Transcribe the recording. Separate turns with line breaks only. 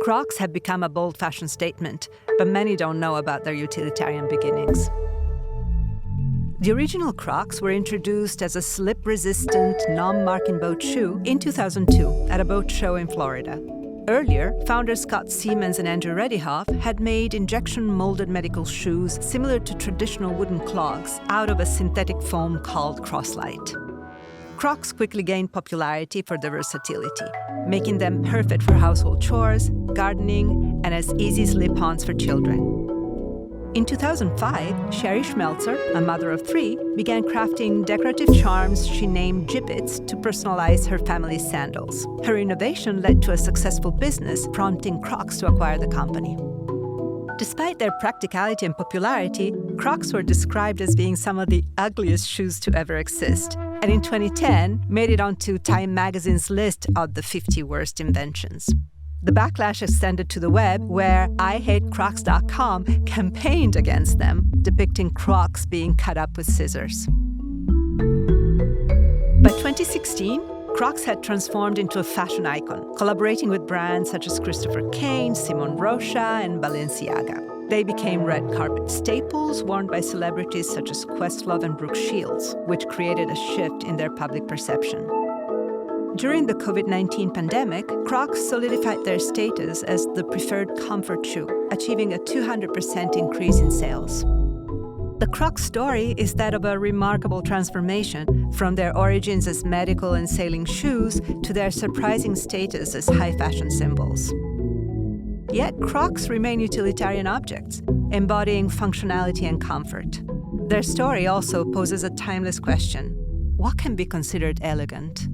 Crocs have become a bold fashion statement, but many don't know about their utilitarian beginnings. The original Crocs were introduced as a slip-resistant, non-marking boat shoe in 2002 at a boat show in Florida. Earlier, founders Scott Siemens and Andrew Reddyhoff had made injection-molded medical shoes similar to traditional wooden clogs out of a synthetic foam called Croslite. Crocs quickly gained popularity for their versatility, making them perfect for household chores, gardening, and as easy slip-ons for children. In 2005, Sherry Schmelzer, a mother of 3, began crafting decorative charms she named Jibbitz to personalize her family's sandals. Her innovation led to a successful business, prompting Crocs to acquire the company. Despite their practicality and popularity, Crocs were described as being some of the ugliest shoes to ever exist, and in 2010 made it onto Time magazine's list of the 50 worst inventions. The backlash extended to the web, where IHateCrocs.com campaigned against them, depicting Crocs being cut up with scissors. By 2016, Crocs had transformed into a fashion icon, collaborating with brands such as Christopher Kane, Simone Rocha, and Balenciaga. They became red carpet staples worn by celebrities such as Questlove and Brooke Shields, which created a shift in their public perception. During the COVID-19 pandemic, Crocs solidified their status as the preferred comfort shoe, achieving a 200% increase in sales. The Crocs story is that of a remarkable transformation from their origins as medical and sailing shoes to their surprising status as high fashion symbols. Yet Crocs remain utilitarian objects, embodying functionality and comfort. Their story also poses a timeless question: what can be considered elegant?